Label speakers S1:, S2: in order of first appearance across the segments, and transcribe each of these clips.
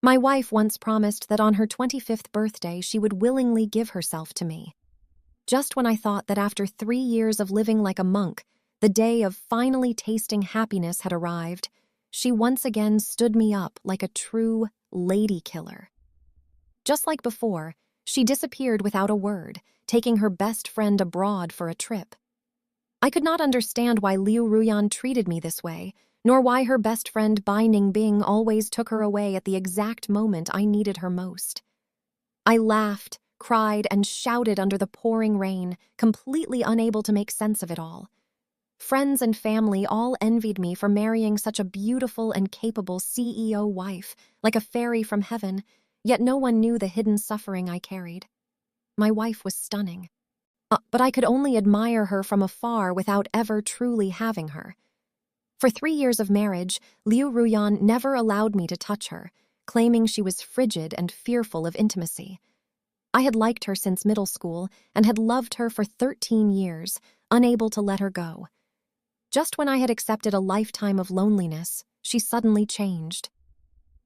S1: My wife once promised that on her 25th birthday she would willingly give herself to me. Just when I thought that after 3 years of living like a monk, the day of finally tasting happiness had arrived, she once again stood me up like a true lady killer. Just like before, she disappeared without a word, taking her best friend abroad for a trip. I could not understand why Liu Ruyan treated me this way, nor why her best friend Bai Ningbing always took her away at the exact moment I needed her most. I laughed, cried, and shouted under the pouring rain, completely unable to make sense of it all. Friends and family all envied me for marrying such a beautiful and capable CEO wife, like a fairy from heaven, yet no one knew the hidden suffering I carried. My wife was stunning. But I could only admire her from afar without ever truly having her. For 3 years of marriage, Liu Ruyan never allowed me to touch her, claiming she was frigid and fearful of intimacy. I had liked her since middle school and had loved her for 13 years, unable to let her go. Just when I had accepted a lifetime of loneliness, she suddenly changed.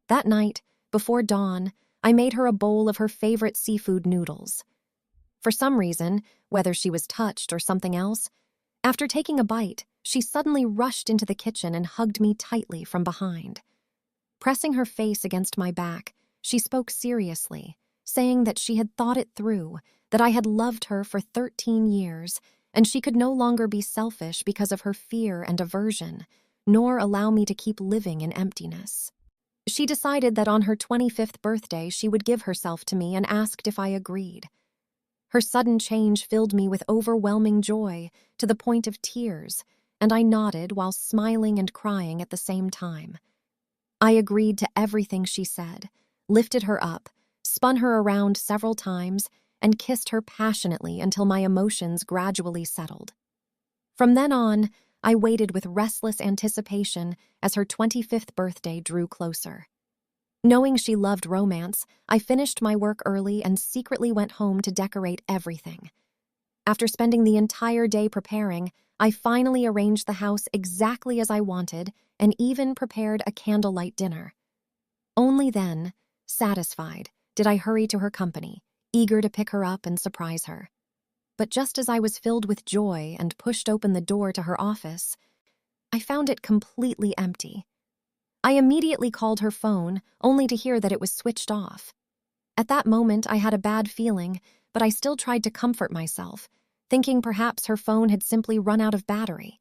S1: That night, before dawn, I made her a bowl of her favorite seafood noodles. For some reason, whether she was touched or something else, after taking a bite, she suddenly rushed into the kitchen and hugged me tightly from behind. Pressing her face against my back, she spoke seriously, saying that she had thought it through, that I had loved her for 13 years, and she could no longer be selfish because of her fear and aversion, nor allow me to keep living in emptiness. She decided that on her 25th birthday she would give herself to me and asked if I agreed. Her sudden change filled me with overwhelming joy, to the point of tears, and I nodded while smiling and crying at the same time. I agreed to everything she said, lifted her up, spun her around several times, and kissed her passionately until my emotions gradually settled. From then on, I waited with restless anticipation as her 25th birthday drew closer. Knowing she loved romance, I finished my work early and secretly went home to decorate everything. After spending the entire day preparing, I finally arranged the house exactly as I wanted and even prepared a candlelight dinner. Only then, satisfied, did I hurry to her company, eager to pick her up and surprise her. But just as I was filled with joy and pushed open the door to her office, I found it completely empty. I immediately called her phone, only to hear that it was switched off. At that moment, I had a bad feeling, but I still tried to comfort myself, thinking perhaps her phone had simply run out of battery.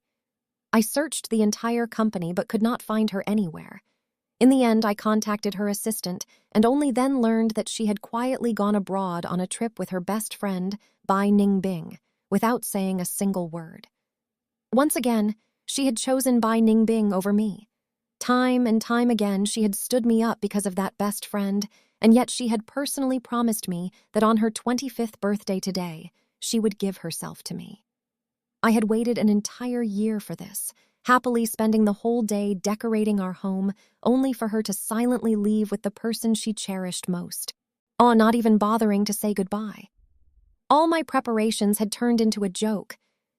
S1: I searched the entire company but could not find her anywhere. In the end, I contacted her assistant and only then learned that she had quietly gone abroad on a trip with her best friend, Bai Ningbing, without saying a single word. Once again, she had chosen Bai Ningbing over me. Time and time again, she had stood me up because of that best friend, and yet she had personally promised me that on her 25th birthday today, she would give herself to me. I had waited an entire year for this, happily spending the whole day decorating our home, only for her to silently leave with the person she cherished most. Not even bothering to say goodbye. All my preparations had turned into a joke.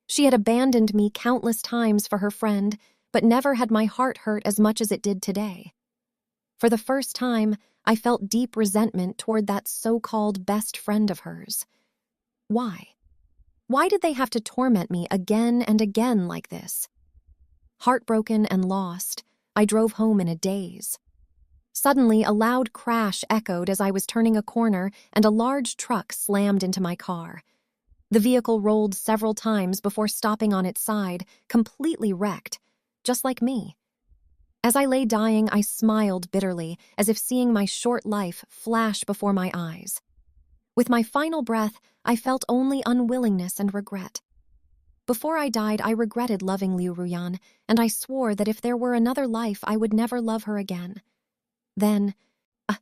S1: She had abandoned me countless times for her friend, but never had my heart hurt as much as it did today. For the first time, I felt deep resentment toward that so-called best friend of hers. Why? Why did they have to torment me again and again like this? Heartbroken and lost, I drove home in a daze. Suddenly, a loud crash echoed as I was turning a corner and a large truck slammed into my car. The vehicle rolled several times before stopping on its side, completely wrecked, just like me. As I lay dying, I smiled bitterly, as if seeing my short life flash before my eyes. With my final breath, I felt only unwillingness and regret. Before I died, I regretted loving Liu Ruyan, and I swore that if there were another life, I would never love her again. Then,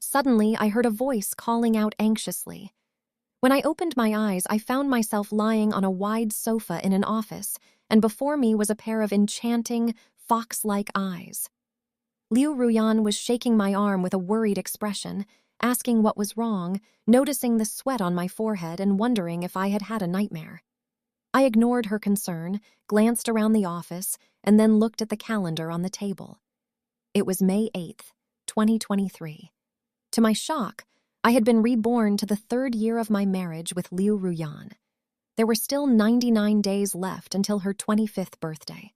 S1: suddenly, I heard a voice calling out anxiously. When I opened my eyes, I found myself lying on a wide sofa in an office, and before me was a pair of enchanting, fox-like eyes. Liu Ruyan was shaking my arm with a worried expression, asking what was wrong, noticing the sweat on my forehead and wondering if I had had a nightmare. I ignored her concern, glanced around the office, and then looked at the calendar on the table. It was May 8th, 2023. To my shock, I had been reborn to the 3rd year of my marriage with Liu Ruyan. There were still 99 days left until her 25th birthday.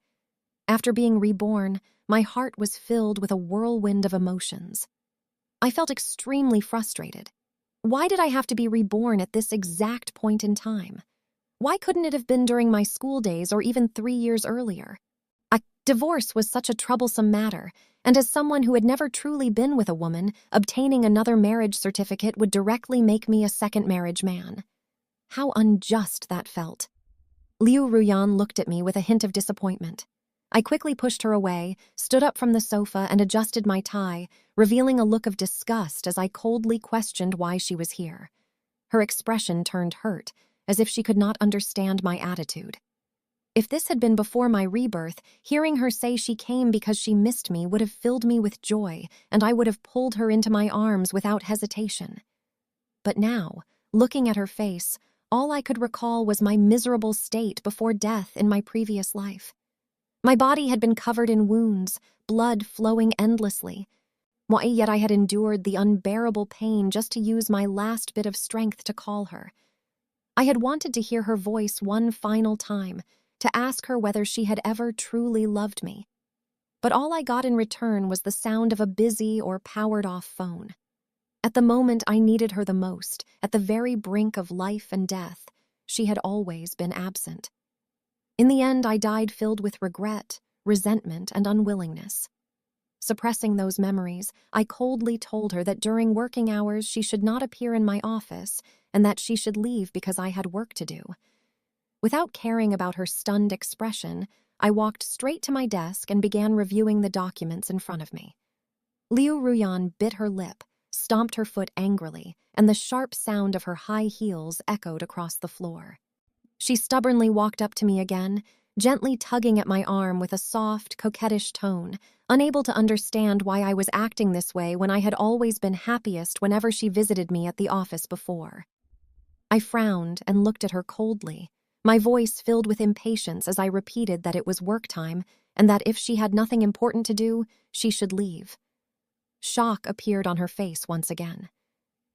S1: After being reborn, my heart was filled with a whirlwind of emotions. I felt extremely frustrated. Why did I have to be reborn at this exact point in time? Why couldn't it have been during my school days or even 3 years earlier? A divorce was such a troublesome matter, and as someone who had never truly been with a woman, obtaining another marriage certificate would directly make me a second marriage man. How unjust that felt. Liu Ruyan looked at me with a hint of disappointment. I quickly pushed her away, stood up from the sofa, and adjusted my tie, revealing a look of disgust as I coldly questioned why she was here. Her expression turned hurt, as if she could not understand my attitude. If this had been before my rebirth, hearing her say she came because she missed me would have filled me with joy, and I would have pulled her into my arms without hesitation. But now, looking at her face, all I could recall was my miserable state before death in my previous life. My body had been covered in wounds, blood flowing endlessly. Yet I had endured the unbearable pain just to use my last bit of strength to call her. I had wanted to hear her voice one final time, to ask her whether she had ever truly loved me. But all I got in return was the sound of a busy or powered-off phone. At the moment I needed her the most, at the very brink of life and death, she had always been absent. In the end, I died filled with regret, resentment, and unwillingness. Suppressing those memories, I coldly told her that during working hours she should not appear in my office and that she should leave because I had work to do. Without caring about her stunned expression, I walked straight to my desk and began reviewing the documents in front of me. Liu Ruyan bit her lip, stomped her foot angrily, and the sharp sound of her high heels echoed across the floor. She stubbornly walked up to me again, gently tugging at my arm with a soft, coquettish tone, unable to understand why I was acting this way when I had always been happiest whenever she visited me at the office before. I frowned and looked at her coldly, my voice filled with impatience as I repeated that it was work time and that if she had nothing important to do, she should leave. Shock appeared on her face once again.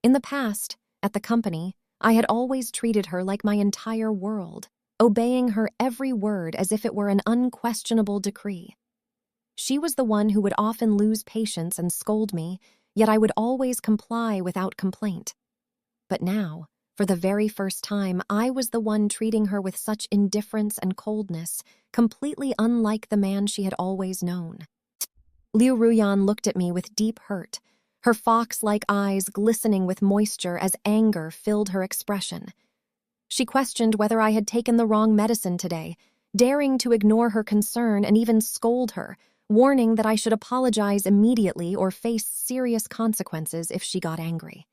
S1: In the past, at the company, I had always treated her like my entire world, obeying her every word as if it were an unquestionable decree. She was the one who would often lose patience and scold me, yet I would always comply without complaint. But now, for the very first time, I was the one treating her with such indifference and coldness, completely unlike the man she had always known. Liu Ruyan looked at me with deep hurt, her fox-like eyes glistening with moisture as anger filled her expression. She questioned whether I had taken the wrong medicine today, daring to ignore her concern and even scold her, warning that I should apologize immediately or face serious consequences if she got angry.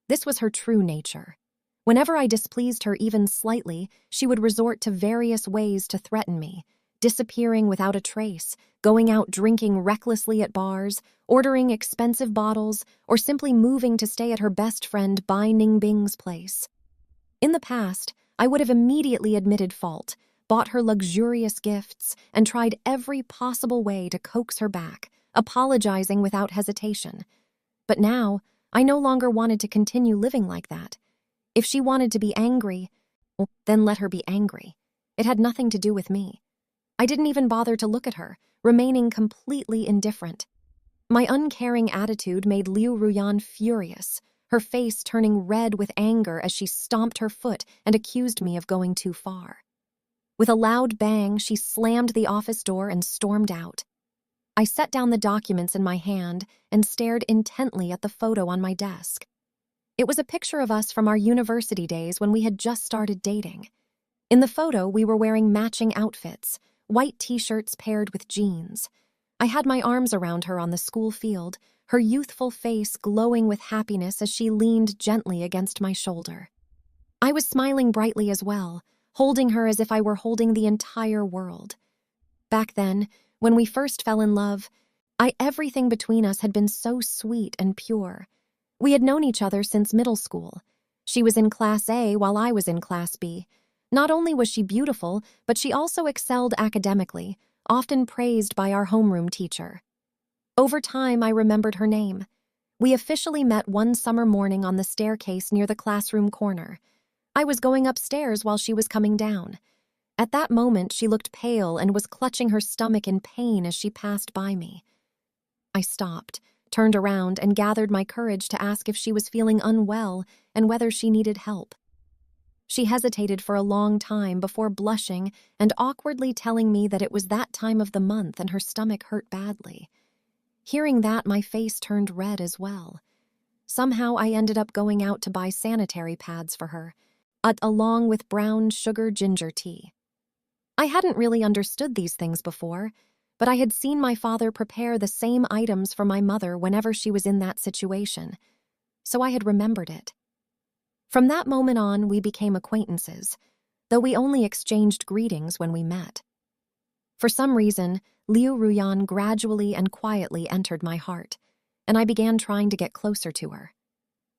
S1: This was her true nature. Whenever I displeased her even slightly, she would resort to various ways to threaten me, disappearing without a trace, going out drinking recklessly at bars, ordering expensive bottles, or simply moving to stay at her best friend Bai Ningbing's place. In the past, I would have immediately admitted fault, bought her luxurious gifts, and tried every possible way to coax her back, apologizing without hesitation. But now, I no longer wanted to continue living like that. If she wanted to be angry, then let her be angry. It had nothing to do with me. I didn't even bother to look at her, remaining completely indifferent. My uncaring attitude made Liu Ruyan furious, her face turning red with anger as she stomped her foot and accused me of going too far. With a loud bang, she slammed the office door and stormed out. I set down the documents in my hand and stared intently at the photo on my desk. It was a picture of us from our university days when we had just started dating. In the photo, we were wearing matching outfits, white t-shirts paired with jeans. I had my arms around her on the school field, her youthful face glowing with happiness as she leaned gently against my shoulder. I was smiling brightly as well, holding her as if I were holding the entire world. Back then, when we first fell in love, everything between us had been so sweet and pure. We had known each other since middle school. She was in Class A while I was in Class B. Not only was she beautiful, but she also excelled academically, often praised by our homeroom teacher. Over time, I remembered her name. We officially met one summer morning on the staircase near the classroom corner. I was going upstairs while she was coming down. At that moment, she looked pale and was clutching her stomach in pain as she passed by me. I stopped, turned around, and gathered my courage to ask if she was feeling unwell and whether she needed help. She hesitated for a long time before blushing and awkwardly telling me that it was that time of the month and her stomach hurt badly. Hearing that, my face turned red as well. Somehow I ended up going out to buy sanitary pads for her, along with brown sugar ginger tea. I hadn't really understood these things before, but I had seen my father prepare the same items for my mother whenever she was in that situation, so I had remembered it. From that moment on, we became acquaintances, though we only exchanged greetings when we met. For some reason, Liu Ruyan gradually and quietly entered my heart, and I began trying to get closer to her.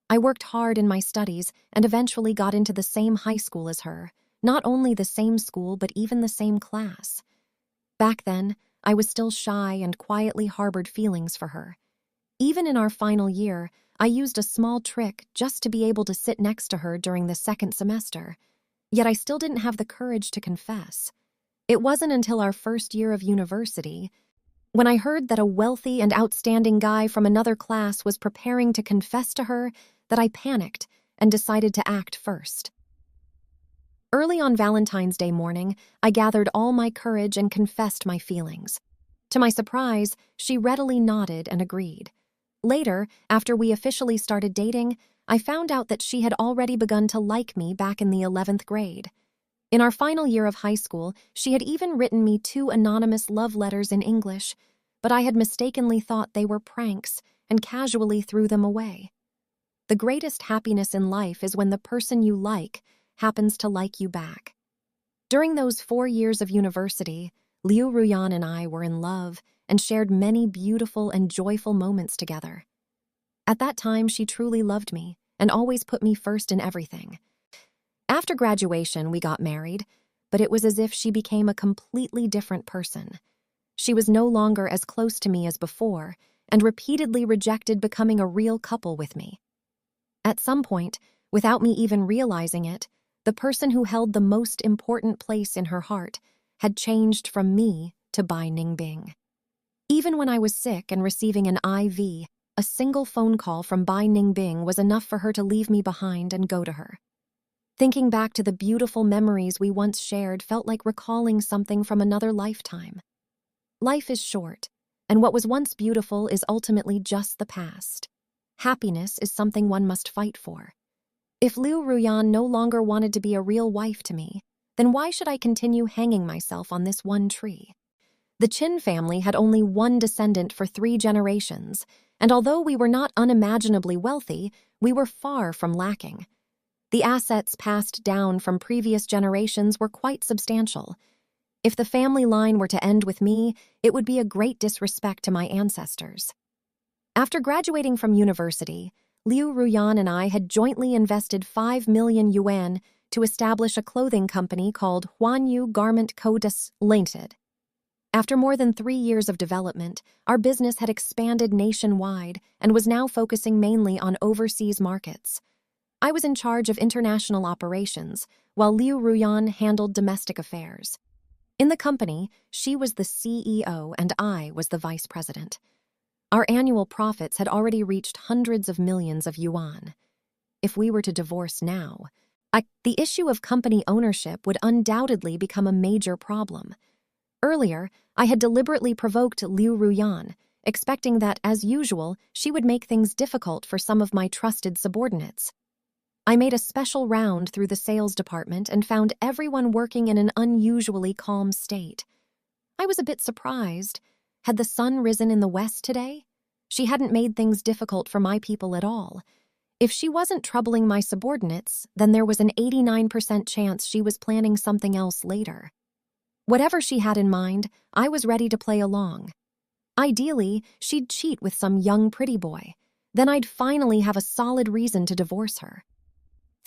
S1: I worked hard in my studies and eventually got into the same high school as her, not only the same school but even the same class. Back then, I was still shy and quietly harbored feelings for her. Even in our final year, I used a small trick just to be able to sit next to her during the second semester, yet I still didn't have the courage to confess. It wasn't until our first year of university, when I heard that a wealthy and outstanding guy from another class was preparing to confess to her, that I panicked and decided to act first. Early on Valentine's Day morning, I gathered all my courage and confessed my feelings. To my surprise, she readily nodded and agreed. Later, after we officially started dating, I found out that she had already begun to like me back in the 11th grade. In our final year of high school, she had even written me 2 anonymous love letters in English, but I had mistakenly thought they were pranks and casually threw them away. The greatest happiness in life is when the person you like happens to like you back. During those 4 years of university, Liu Ruyan and I were in love and shared many beautiful and joyful moments together. At that time, she truly loved me and always put me first in everything. After graduation, we got married, but it was as if she became a completely different person. She was no longer as close to me as before and repeatedly rejected becoming a real couple with me. At some point, without me even realizing it, the person who held the most important place in her heart had changed from me to Bai Ningbing. Even when I was sick and receiving an IV, a single phone call from Bai Ningbing was enough for her to leave me behind and go to her. Thinking back to the beautiful memories we once shared felt like recalling something from another lifetime. Life is short, and what was once beautiful is ultimately just the past. Happiness is something one must fight for. If Liu Ruyan no longer wanted to be a real wife to me, then why should I continue hanging myself on this one tree? The Qin family had only one descendant for 3 generations, and although we were not unimaginably wealthy, we were far from lacking. The assets passed down from previous generations were quite substantial. If the family line were to end with me, it would be a great disrespect to my ancestors. After graduating from university, Liu Ruyan and I had jointly invested 5 million yuan to establish a clothing company called Huanyu Garment Co. Limited. After more than 3 years of development, our business had expanded nationwide and was now focusing mainly on overseas markets. I was in charge of international operations, while Liu Ruyan handled domestic affairs. In the company, she was the CEO and I was the vice president. Our annual profits had already reached hundreds of millions of yuan. If we were to divorce now, the issue of company ownership would undoubtedly become a major problem. Earlier, I had deliberately provoked Liu Ruyan, expecting that, as usual, she would make things difficult for some of my trusted subordinates. I made a special round through the sales department and found everyone working in an unusually calm state. I was a bit surprised. Had the sun risen in the west today? She hadn't made things difficult for my people at all. If she wasn't troubling my subordinates, then there was an 89% chance she was planning something else later. Whatever she had in mind, I was ready to play along. Ideally, she'd cheat with some young pretty boy. Then I'd finally have a solid reason to divorce her.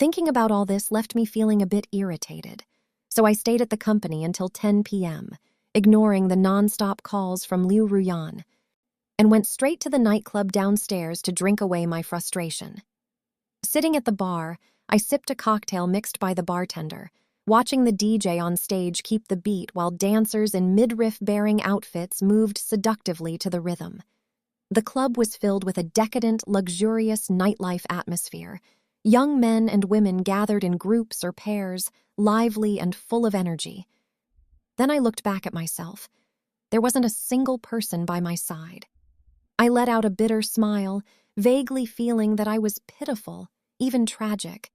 S1: Thinking about all this left me feeling a bit irritated, so I stayed at the company until 10 p.m., ignoring the non-stop calls from Liu Ruyan. and went straight to the nightclub downstairs to drink away my frustration. Sitting at the bar, I sipped a cocktail mixed by the bartender, watching the DJ on stage keep the beat while dancers in midriff-bearing outfits moved seductively to the rhythm. The club was filled with a decadent, luxurious nightlife atmosphere. Young men and women gathered in groups or pairs, lively and full of energy. Then I looked back at myself. There wasn't a single person by my side. I let out a bitter smile, vaguely feeling that I was pitiful, even tragic.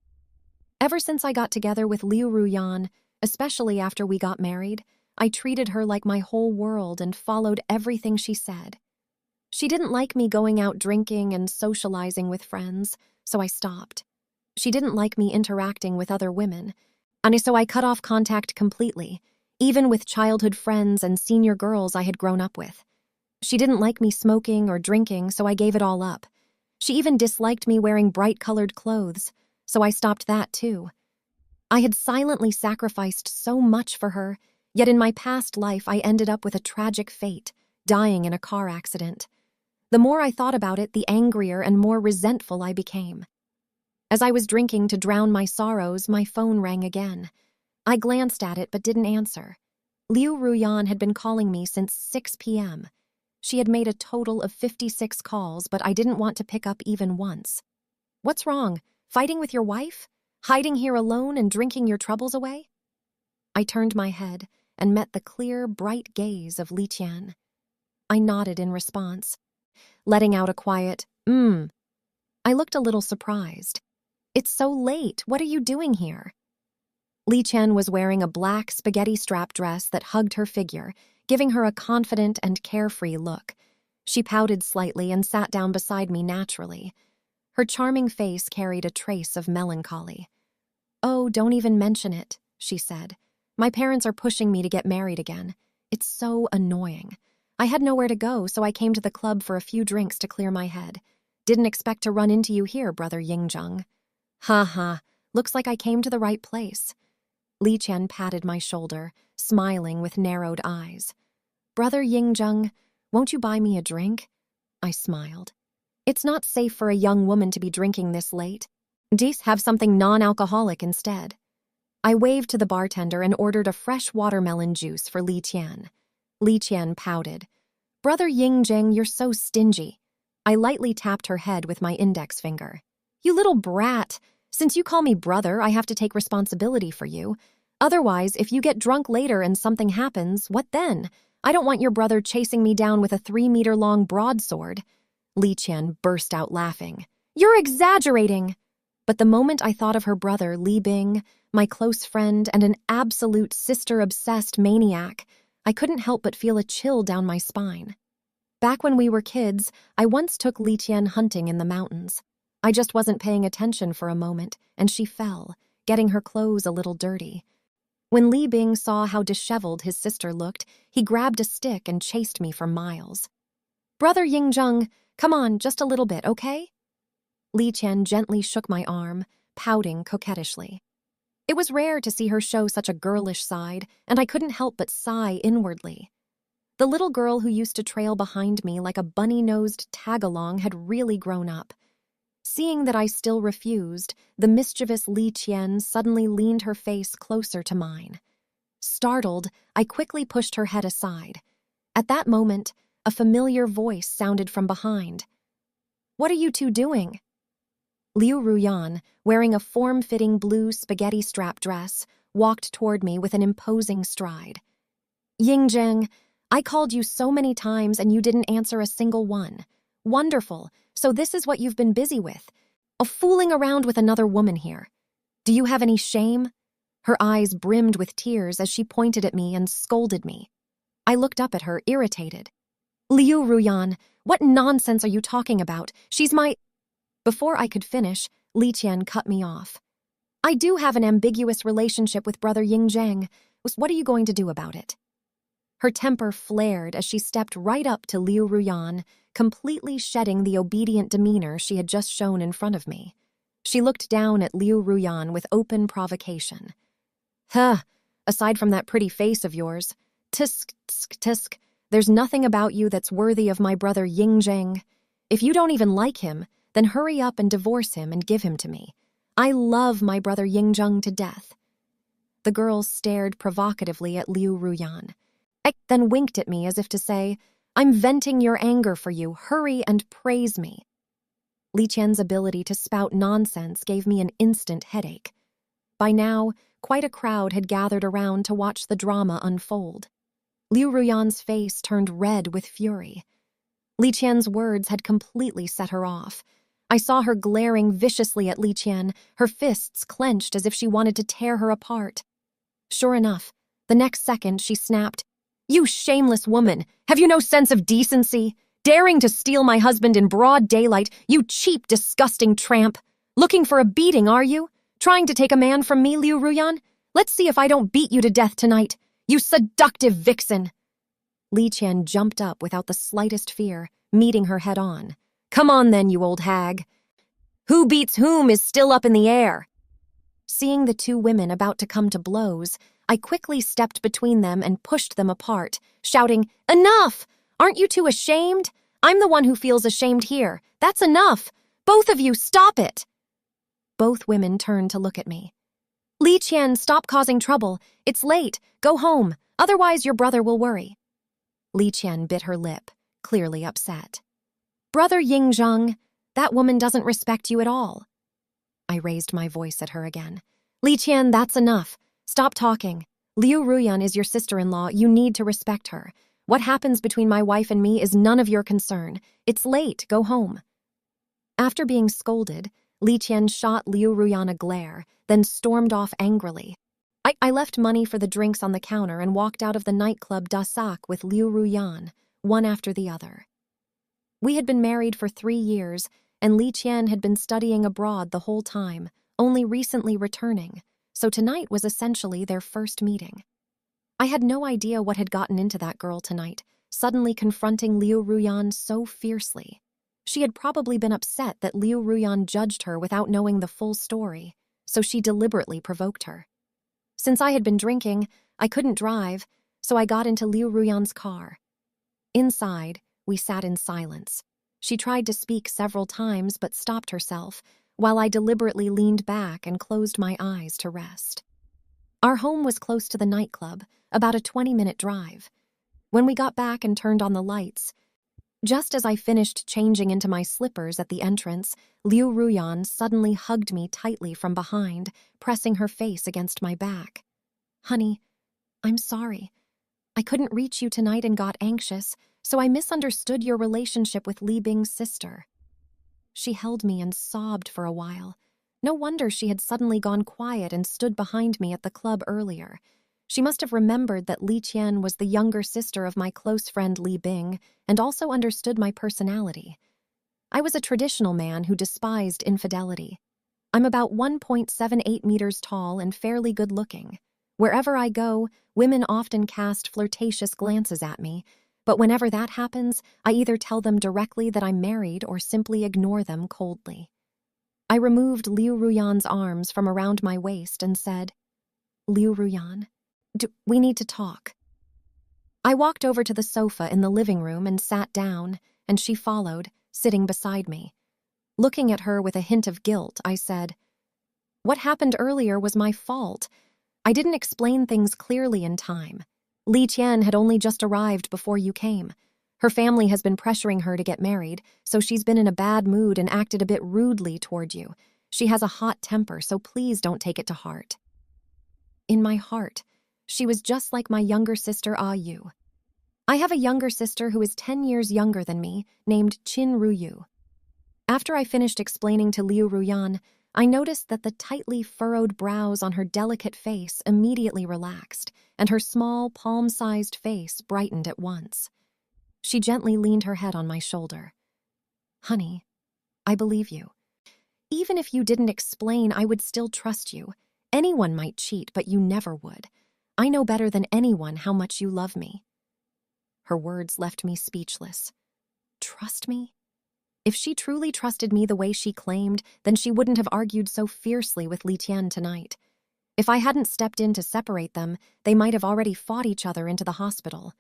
S1: Ever since I got together with Liu Ruyan, especially after we got married, I treated her like my whole world and followed everything she said. She didn't like me going out drinking and socializing with friends, so I stopped. She didn't like me interacting with other women, and so I cut off contact completely, even with childhood friends and senior girls I had grown up with. She didn't like me smoking or drinking, so I gave it all up. She even disliked me wearing bright-colored clothes, so I stopped that too. I had silently sacrificed so much for her, yet in my past life I ended up with a tragic fate, dying in a car accident. The more I thought about it, the angrier and more resentful I became. As I was drinking to drown my sorrows, my phone rang again. I glanced at it but didn't answer. Liu Ruyan had been calling me since 6 p.m. She had made a total of 56 calls, but I didn't want to pick up even once. "What's wrong? Fighting with your wife? Hiding here alone and drinking your troubles away?" I turned my head and met the clear, bright gaze of Li Qian. I nodded in response, letting out a quiet, I looked a little surprised. "It's so late. What are you doing here?" Li Qian was wearing a black spaghetti strap dress that hugged her figure, giving her a confident and carefree look. She pouted slightly and sat down beside me naturally. Her charming face carried a trace of melancholy. "Oh, don't even mention it," she said. "My parents are pushing me to get married again. It's so annoying. I had nowhere to go, so I came to the club for a few drinks to clear my head. Didn't expect to run into you here, Brother Yingjung." "Ha ha, looks like I came to the right place." Li Qian patted my shoulder, smiling with narrowed eyes. "Brother Yingjung, won't you buy me a drink?" I smiled. "It's not safe for a young woman to be drinking this late. Please have something non-alcoholic instead." I waved to the bartender and ordered a fresh watermelon juice for Li Qian. Li Qian pouted. "Brother Yingjung, you're so stingy." I lightly tapped her head with my index finger. "You little brat. Since you call me brother, I have to take responsibility for you. Otherwise, if you get drunk later and something happens, what then? I don't want your brother chasing me down with a 3-meter-long broadsword." Li Qian burst out laughing. "You're exaggerating!" But the moment I thought of her brother, Li Bing, my close friend and an absolute sister-obsessed maniac, I couldn't help but feel a chill down my spine. Back when we were kids, I once took Li Qian hunting in the mountains. I just wasn't paying attention for a moment, and she fell, getting her clothes a little dirty. When Li Bing saw how disheveled his sister looked, he grabbed a stick and chased me for miles. "Brother Yingjung, come on, just a little bit, okay?" Li Qian gently shook my arm, pouting coquettishly. It was rare to see her show such a girlish side, and I couldn't help but sigh inwardly. The little girl who used to trail behind me like a bunny-nosed tag-along had really grown up. Seeing that I still refused, the mischievous Li Qian suddenly leaned her face closer to mine. Startled, I quickly pushed her head aside. At that moment, a familiar voice sounded from behind. "What are you two doing?" Liu Ruyan, wearing a form-fitting blue spaghetti strap dress, walked toward me with an imposing stride. "Yingjung, I called you so many times and you didn't answer a single one. Wonderful, so this is what you've been busy with. Fooling around with another woman here. Do you have any shame?" Her eyes brimmed with tears as she pointed at me and scolded me. I looked up at her, irritated. "Liu Ruyan, what nonsense are you talking about? She's my—" Before I could finish, Li Qian cut me off. "I do have an ambiguous relationship with Brother Yingjung. What are you going to do about it?" Her temper flared as she stepped right up to Liu Ruyan, completely shedding the obedient demeanor she had just shown in front of me. She looked down at Liu Ruyan with open provocation. "Huh, aside from that pretty face of yours, tisk, tisk, tisk, There's nothing about you that's worthy of my brother Yingzheng. If you don't even like him, then hurry up and divorce him and give him to me. I love my brother Yingzheng to death." The girls stared provocatively at Liu Ruyan, then winked at me as if to say, "I'm venting your anger for you. Hurry and praise me." Li Qian's ability to spout nonsense gave me an instant headache. By now, quite a crowd had gathered around to watch the drama unfold. Liu Ruyan's face turned red with fury. Li Qian's words had completely set her off. I saw her glaring viciously at Li Qian, her fists clenched as if she wanted to tear her apart. Sure enough, the next second she snapped, "You shameless woman! Have you no sense of decency? Daring to steal my husband in broad daylight, you cheap, disgusting tramp! Looking for a beating, are you? Trying to take a man from me, Liu Ruyan? Let's see if I don't beat you to death tonight, you seductive vixen!" Li Qian jumped up without the slightest fear, meeting her head on. "Come on then, you old hag. Who beats whom is still up in the air." Seeing the two women about to come to blows, I quickly stepped between them and pushed them apart, shouting, "Enough! Aren't you two ashamed? I'm the one who feels ashamed here. That's enough! Both of you, stop it!" Both women turned to look at me. "Li Qian, stop causing trouble. It's late. Go home. Otherwise your brother will worry." Li Qian bit her lip, clearly upset. "Brother Yingzheng, that woman doesn't respect you at all." I raised my voice at her again. "Li Qian, that's enough. Stop talking. Liu Ruyan is your sister-in-law. You need to respect her. What happens between my wife and me is none of your concern. It's late. Go home." After being scolded, Li Qian shot Liu Ruyan a glare, then stormed off angrily. I left money for the drinks on the counter and walked out of the nightclub Dasak with Liu Ruyan, one after the other. We had been married for 3 years, and Li Qian had been studying abroad the whole time, only recently returning, so tonight was essentially their first meeting. I had no idea what had gotten into that girl tonight, suddenly confronting Liu Ruyan so fiercely. She had probably been upset that Liu Ruyan judged her without knowing the full story, so she deliberately provoked her. Since I had been drinking, I couldn't drive, so I got into Liu Ruyan's car. Inside, we sat in silence. She tried to speak several times but stopped herself, while I deliberately leaned back and closed my eyes to rest. Our home was close to the nightclub, about a 20-minute drive. When we got back and turned on the lights, just as I finished changing into my slippers at the entrance, Liu Ruyan suddenly hugged me tightly from behind, pressing her face against my back. "Honey, I'm sorry. I couldn't reach you tonight and got anxious, so I misunderstood your relationship with Li Bing's sister." She held me and sobbed for a while. No wonder she had suddenly gone quiet and stood behind me at the club earlier. She must have remembered that Li Qian was the younger sister of my close friend Li Bing and also understood my personality. I was a traditional man who despised infidelity. I'm about 1.78 meters tall and fairly good-looking. Wherever I go, women often cast flirtatious glances at me, but whenever that happens, I either tell them directly that I'm married or simply ignore them coldly. I removed Liu Ruyan's arms from around my waist and said, "Liu Ruyan, we need to talk." I walked over to the sofa in the living room and sat down, and she followed, sitting beside me. Looking at her with a hint of guilt, I said, "What happened earlier was my fault. I didn't explain things clearly in time. Li Qian had only just arrived before you came. Her family has been pressuring her to get married, so she's been in a bad mood and acted a bit rudely toward you. She has a hot temper, so please don't take it to heart." In my heart, she was just like my younger sister Ah Yu. I have a younger sister who is 10 years younger than me, named Qin Ruyu. After I finished explaining to Liu Ruyan, I noticed that the tightly furrowed brows on her delicate face immediately relaxed, and her small, palm-sized face brightened at once. She gently leaned her head on my shoulder. "Honey, I believe you. Even if you didn't explain, I would still trust you. Anyone might cheat, but you never would. I know better than anyone how much you love me." Her words left me speechless. Trust me? If she truly trusted me the way she claimed, then she wouldn't have argued so fiercely with Li Tian tonight. If I hadn't stepped in to separate them, they might have already fought each other into the hospital.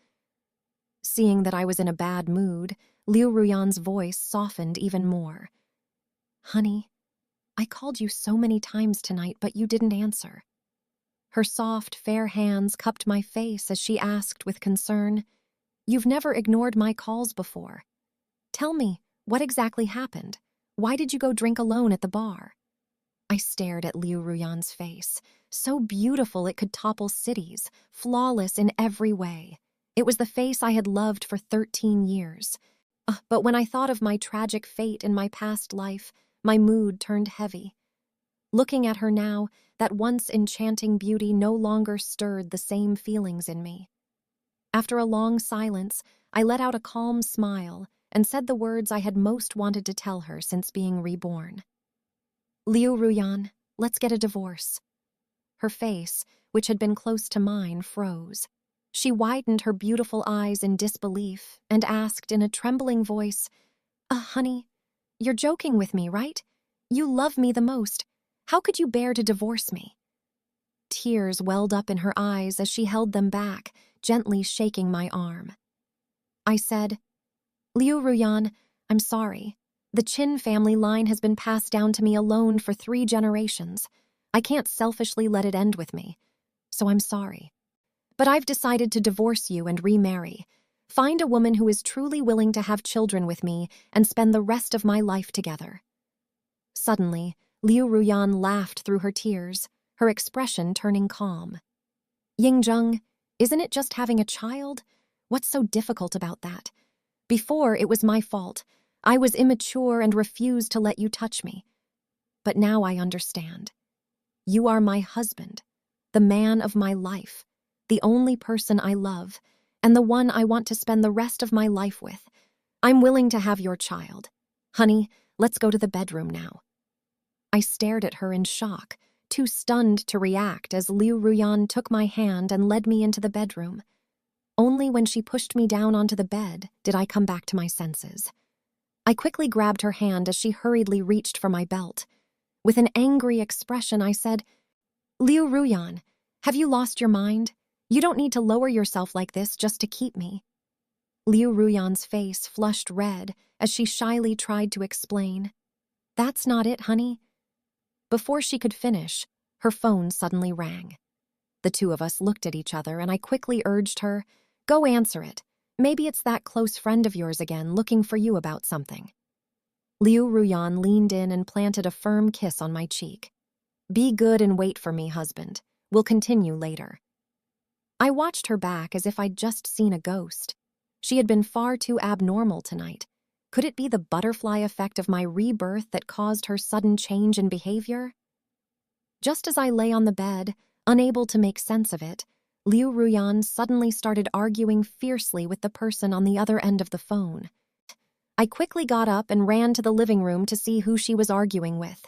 S1: Seeing that I was in a bad mood, Liu Ruyan's voice softened even more. Honey, I called you so many times tonight, but you didn't answer. Her soft, fair hands cupped my face as she asked with concern, You've never ignored my calls before. Tell me, what exactly happened? Why did you go drink alone at the bar? I stared at Liu Ruyan's face, so beautiful it could topple cities, flawless in every way. It was the face I had loved for 13 years. But when I thought of my tragic fate in my past life, my mood turned heavy. Looking at her now, that once enchanting beauty no longer stirred the same feelings in me. After a long silence, I let out a calm smile and said the words I had most wanted to tell her since being reborn. Liu Ruyan, let's get a divorce. Her face, which had been close to mine, froze. She widened her beautiful eyes in disbelief and asked in a trembling voice, Honey, you're joking with me, right? You love me the most. How could you bear to divorce me? Tears welled up in her eyes as she held them back, gently shaking my arm. I said, Liu Ruyan, I'm sorry. The Qin family line has been passed down to me alone for 3 generations. I can't selfishly let it end with me, so I'm sorry. But I've decided to divorce you and remarry. Find a woman who is truly willing to have children with me and spend the rest of my life together. Suddenly, Liu Ruyan laughed through her tears, her expression turning calm. Yingzheng, isn't it just having a child? What's so difficult about that? Before, it was my fault. I was immature and refused to let you touch me. But now I understand. You are my husband, the man of my life, the only person I love, and the one I want to spend the rest of my life with. I'm willing to have your child. Honey, let's go to the bedroom now. I stared at her in shock, too stunned to react as Liu Ruyan took my hand and led me into the bedroom. Only when she pushed me down onto the bed did I come back to my senses. I quickly grabbed her hand as she hurriedly reached for my belt. With an angry expression, I said, Liu Ruyan, have you lost your mind? You don't need to lower yourself like this just to keep me. Liu Ruyan's face flushed red as she shyly tried to explain. That's not it, honey. Before she could finish, her phone suddenly rang. The two of us looked at each other and I quickly urged her, Go answer it. Maybe it's that close friend of yours again looking for you about something. Liu Ruyan leaned in and planted a firm kiss on my cheek. Be good and wait for me, husband. We'll continue later. I watched her back as if I'd just seen a ghost. She had been far too abnormal tonight. Could it be the butterfly effect of my rebirth that caused her sudden change in behavior? Just as I lay on the bed, unable to make sense of it, Liu Ruyan suddenly started arguing fiercely with the person on the other end of the phone. I quickly got up and ran to the living room to see who she was arguing with.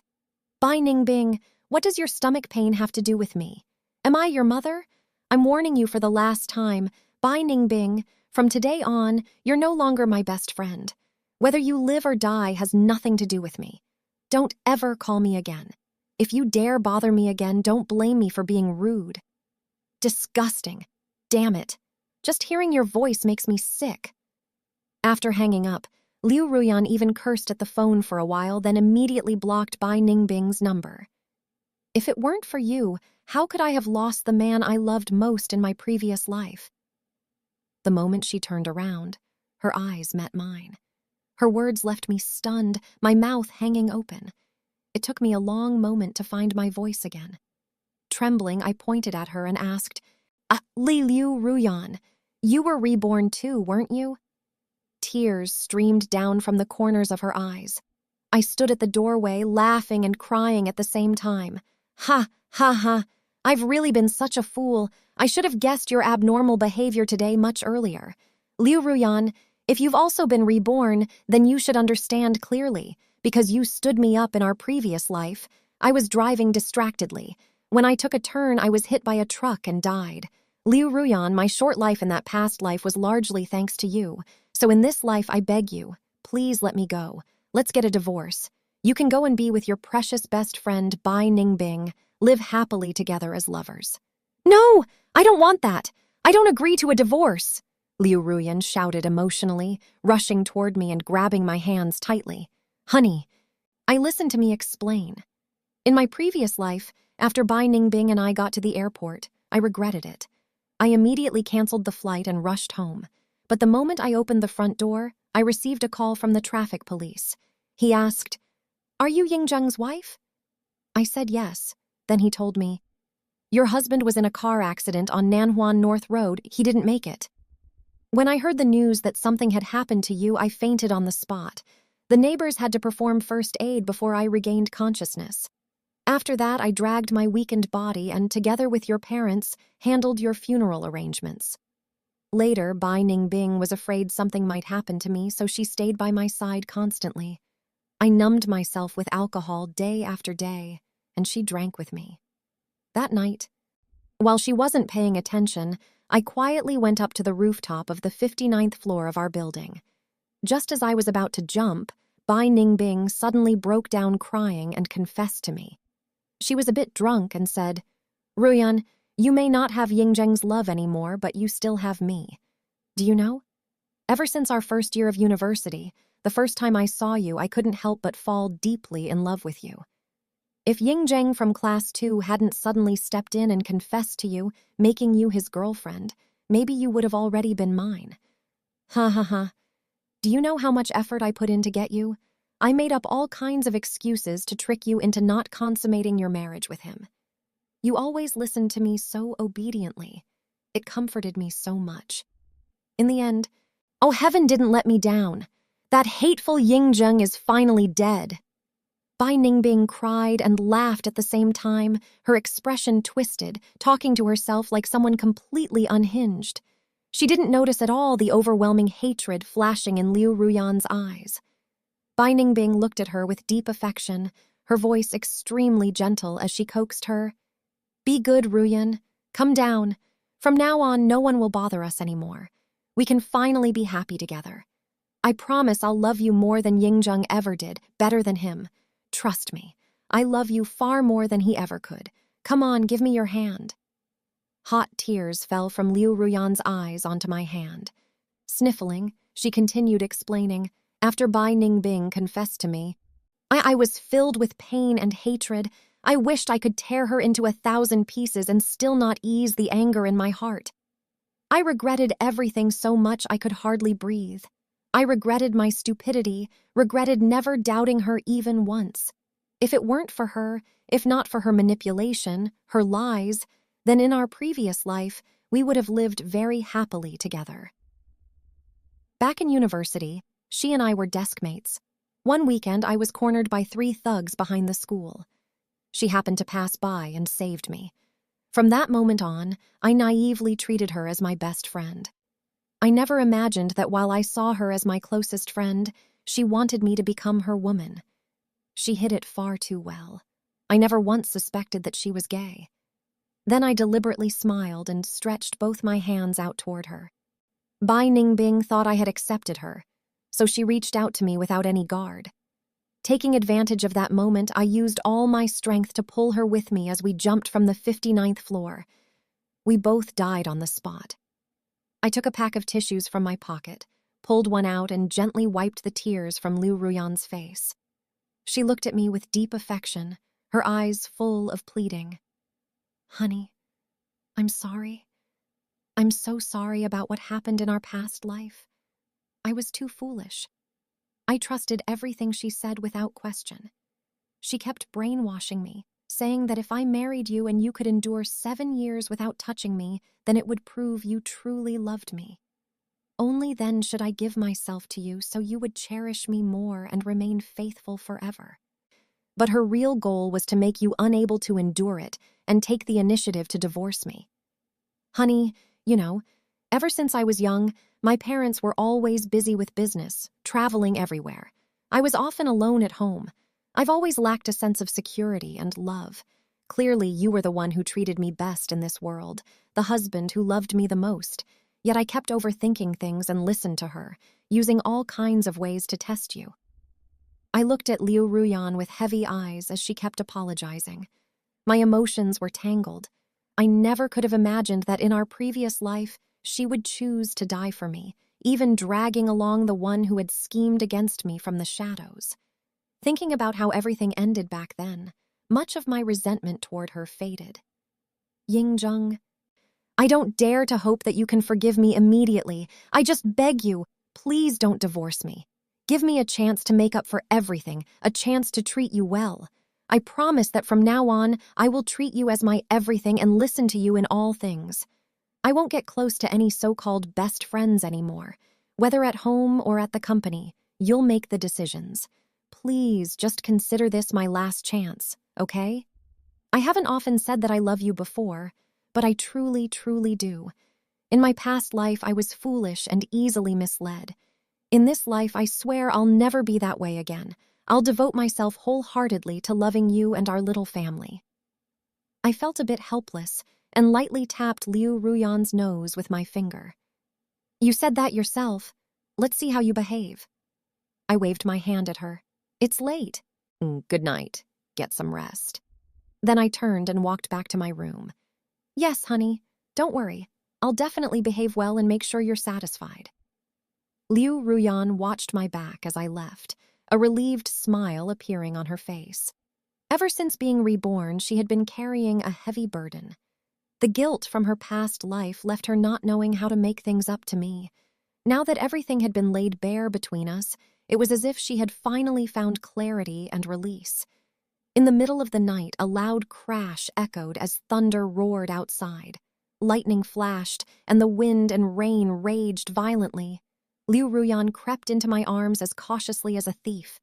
S1: Bai Ningbing, what does your stomach pain have to do with me? Am I your mother? I'm warning you for the last time. Bai Ningbing, from today on, you're no longer my best friend. Whether you live or die has nothing to do with me. Don't ever call me again. If you dare bother me again, don't blame me for being rude. Disgusting. Damn it. Just hearing your voice makes me sick. After hanging up, Liu Ruyan even cursed at the phone for a while, then immediately blocked Bai Ningbing's number. If it weren't for you, how could I have lost the man I loved most in my previous life? The moment she turned around, her eyes met mine. Her words left me stunned, my mouth hanging open. It took me a long moment to find my voice again. Trembling, I pointed at her and asked, Liu Ruyan, you were reborn too, weren't you? Tears streamed down from the corners of her eyes. I stood at the doorway, laughing and crying at the same time. Ha, ha, ha. I've really been such a fool. I should have guessed your abnormal behavior today much earlier. Liu Ruyan, if you've also been reborn, then you should understand clearly, because you stood me up in our previous life. I was driving distractedly. When I took a turn, I was hit by a truck and died. Liu Ruyan, my short life in that past life was largely thanks to you. So in this life, I beg you, please let me go. Let's get a divorce. You can go and be with your precious best friend, Bai Ningbing. Live happily together as lovers. No, I don't want that. I don't agree to a divorce. Liu Ruyan shouted emotionally, rushing toward me and grabbing my hands tightly. Honey, listen to me explain. In my previous life, after Bai Ningbing and I got to the airport, I regretted it. I immediately canceled the flight and rushed home. But the moment I opened the front door, I received a call from the traffic police. He asked, "Are you Yingzheng's wife?" I said yes. Then he told me, "Your husband was in a car accident on Nanhuan North Road. He didn't make it." When I heard the news that something had happened to you, I fainted on the spot. The neighbors had to perform first aid before I regained consciousness. After that, I dragged my weakened body and, together with your parents, handled your funeral arrangements. Later, Bai Ningbing was afraid something might happen to me, so she stayed by my side constantly. I numbed myself with alcohol day after day, and she drank with me. That night, while she wasn't paying attention, I quietly went up to the rooftop of the 59th floor of our building. Just as I was about to jump, Bai Ningbing suddenly broke down crying and confessed to me. She was a bit drunk and said, "Ruyan, you may not have Yingzheng's love anymore, but you still have me. Do you know? Ever since our first year of university, the first time I saw you, I couldn't help but fall deeply in love with you. If Yingzheng from class 2 hadn't suddenly stepped in and confessed to you, making you his girlfriend, maybe you would have already been mine. Ha ha ha. Do you know how much effort I put in to get you? I made up all kinds of excuses to trick you into not consummating your marriage with him. You always listened to me so obediently. It comforted me so much. In the end, oh, heaven didn't let me down. That hateful Yingzheng is finally dead." Bai Ningbing cried and laughed at the same time, her expression twisted, talking to herself like someone completely unhinged. She didn't notice at all the overwhelming hatred flashing in Liu Ruyan's eyes. Bai Ningbing looked at her with deep affection, her voice extremely gentle as she coaxed her. "Be good, Ruyan. Come down. From now on, no one will bother us anymore. We can finally be happy together. I promise I'll love you more than Yingzheng ever did, better than him. Trust me, I love you far more than he ever could. Come on, give me your hand." Hot tears fell from Liu Ruyan's eyes onto my hand. Sniffling, she continued explaining, "After Bai Ningbing confessed to me, I was filled with pain and hatred. I wished I could tear her into 1,000 pieces and still not ease the anger in my heart. I regretted everything so much I could hardly breathe. I regretted my stupidity, regretted never doubting her even once. If it weren't for her, if not for her manipulation, her lies, then in our previous life, we would have lived very happily together." Back in university, she and I were desk mates. One weekend, I was cornered by 3 thugs behind the school. She happened to pass by and saved me. From that moment on, I naively treated her as my best friend. I never imagined that while I saw her as my closest friend, she wanted me to become her woman. She hid it far too well. I never once suspected that she was gay. Then I deliberately smiled and stretched both my hands out toward her. Bai Ningbing thought I had accepted her, so she reached out to me without any guard. Taking advantage of that moment, I used all my strength to pull her with me as we jumped from the 59th floor. We both died on the spot. I took a pack of tissues from my pocket, pulled one out, and gently wiped the tears from Liu Ruyan's face. She looked at me with deep affection, her eyes full of pleading. "Honey, I'm sorry. I'm so sorry about what happened in our past life. I was too foolish. I trusted everything she said without question. She kept brainwashing me, saying that if I married you and you could endure 7 years without touching me, then it would prove you truly loved me. Only then should I give myself to you so you would cherish me more and remain faithful forever. But her real goal was to make you unable to endure it and take the initiative to divorce me. Honey, you know, ever since I was young, my parents were always busy with business, traveling everywhere. I was often alone at home. I've always lacked a sense of security and love. Clearly, you were the one who treated me best in this world, the husband who loved me the most. Yet I kept overthinking things and listened to her, using all kinds of ways to test you." I looked at Liu Ruyan with heavy eyes as she kept apologizing. My emotions were tangled. I never could have imagined that in our previous life, she would choose to die for me, even dragging along the one who had schemed against me from the shadows. Thinking about how everything ended back then, much of my resentment toward her faded. Ying-jung, I don't dare to hope that you can forgive me immediately. I just beg you, please don't divorce me. Give me a chance to make up for everything, a chance to treat you well. I promise that from now on, I will treat you as my everything and listen to you in all things. I won't get close to any so-called best friends anymore. Whether at home or at the company, you'll make the decisions. Please just consider this my last chance, okay? I haven't often said that I love you before, but I truly, truly do. In my past life, I was foolish and easily misled. In this life, I swear I'll never be that way again. I'll devote myself wholeheartedly to loving you and our little family. I felt a bit helpless and lightly tapped Liu Ruyan's nose with my finger. You said that yourself. Let's see how you behave. I waved my hand at her. It's late. Good night. Get some rest. Then I turned and walked back to my room. Yes, honey. Don't worry. I'll definitely behave well and make sure you're satisfied. Liu Ruyan watched my back as I left, a relieved smile appearing on her face. Ever since being reborn, she had been carrying a heavy burden. The guilt from her past life left her not knowing how to make things up to me. Now that everything had been laid bare between us, it was as if she had finally found clarity and release. In the middle of the night, a loud crash echoed as thunder roared outside. Lightning flashed, and the wind and rain raged violently. Liu Ruyan crept into my arms as cautiously as a thief.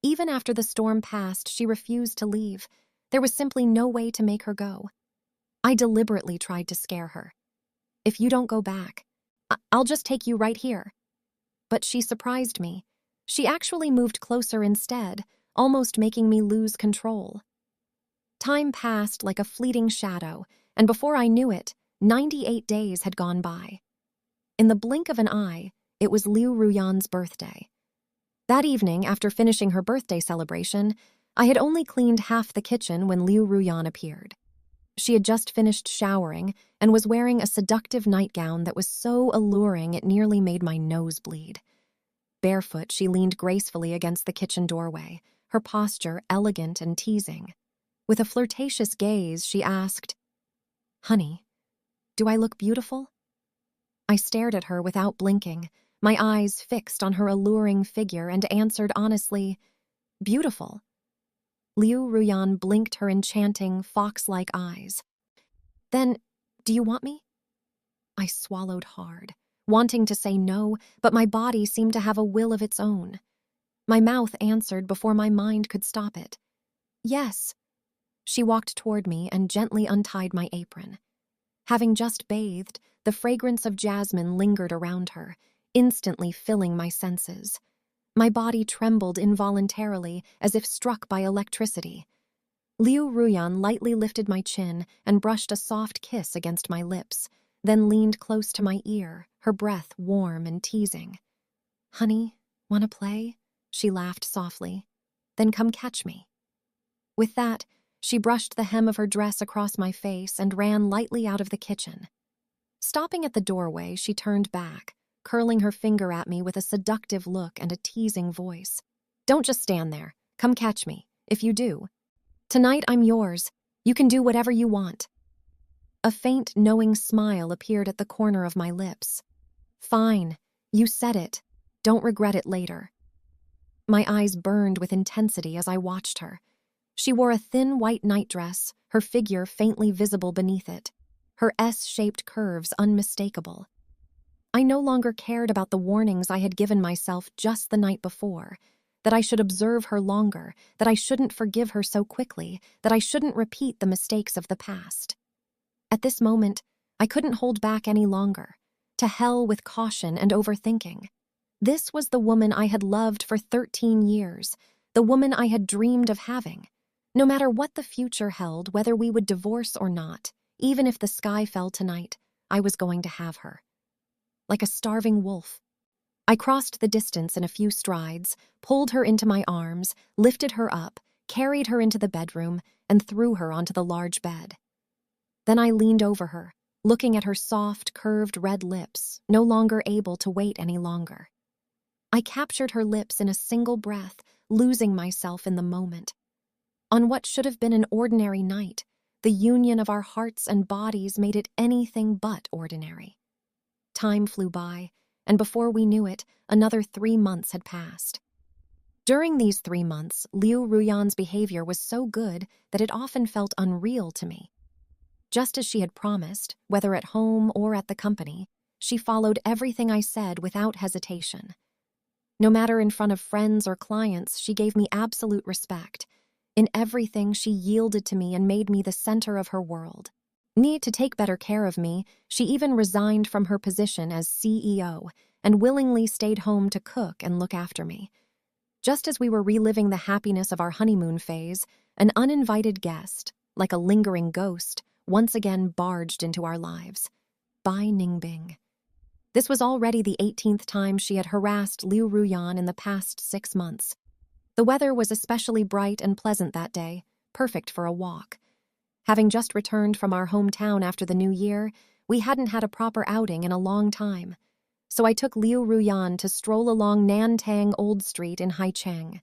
S1: Even after the storm passed, she refused to leave. There was simply no way to make her go. I deliberately tried to scare her. If you don't go back, I'll just take you right here. But she surprised me. She actually moved closer instead, almost making me lose control. Time passed like a fleeting shadow, and before I knew it, 98 days had gone by. In the blink of an eye, it was Liu Ruyan's birthday. That evening, after finishing her birthday celebration, I had only cleaned half the kitchen when Liu Ruyan appeared. She had just finished showering and was wearing a seductive nightgown that was so alluring it nearly made my nose bleed. Barefoot, she leaned gracefully against the kitchen doorway, her posture elegant and teasing. With a flirtatious gaze, she asked, "Honey, do I look beautiful?" I stared at her without blinking, my eyes fixed on her alluring figure, and answered honestly, "Beautiful." Liu Ruyan blinked her enchanting, fox-like eyes. "Then, do you want me?" I swallowed hard, wanting to say no, but my body seemed to have a will of its own. My mouth answered before my mind could stop it. "Yes." She walked toward me and gently untied my apron. Having just bathed, the fragrance of jasmine lingered around her, instantly filling my senses. My body trembled involuntarily, as if struck by electricity. Liu Ruyan lightly lifted my chin and brushed a soft kiss against my lips, then leaned close to my ear, her breath warm and teasing. "Honey, wanna play?" She laughed softly. "Then come catch me." With that, she brushed the hem of her dress across my face and ran lightly out of the kitchen. Stopping at the doorway, she turned back, curling her finger at me with a seductive look and a teasing voice. "Don't just stand there. Come catch me. If you do, tonight I'm yours. You can do whatever you want." A faint, knowing smile appeared at the corner of my lips. "Fine. You said it. Don't regret it later." My eyes burned with intensity as I watched her. She wore a thin white nightdress, her figure faintly visible beneath it, her S-shaped curves unmistakable. I no longer cared about the warnings I had given myself just the night before, that I should observe her longer, that I shouldn't forgive her so quickly, that I shouldn't repeat the mistakes of the past. At this moment, I couldn't hold back any longer. To hell with caution and overthinking. This was the woman I had loved for 13 years, the woman I had dreamed of having. No matter what the future held, whether we would divorce or not, even if the sky fell tonight, I was going to have her. Like a starving wolf. I crossed the distance in a few strides, pulled her into my arms, lifted her up, carried her into the bedroom, and threw her onto the large bed. Then I leaned over her, looking at her soft, curved red lips, no longer able to wait any longer. I captured her lips in a single breath, losing myself in the moment. On what should have been an ordinary night, the union of our hearts and bodies made it anything but ordinary. Time flew by, and before we knew it, another 3 months had passed. During these 3 months, Liu Ruyan's behavior was so good that it often felt unreal to me. Just as she had promised, whether at home or at the company, she followed everything I said without hesitation. No matter in front of friends or clients, she gave me absolute respect. In everything, she yielded to me and made me the center of her world. Need to take better care of me, she even resigned from her position as CEO and willingly stayed home to cook and look after me. Just as we were reliving the happiness of our honeymoon phase, an uninvited guest, like a lingering ghost, once again barged into our lives. Bai Ningbing. This was already the 18th time she had harassed Liu Ruyan in the past 6 months. The weather was especially bright and pleasant that day, perfect for a walk. Having just returned from our hometown after the new year, we hadn't had a proper outing in a long time. So I took Liu Ruyan to stroll along Nantang Old Street in Haicheng.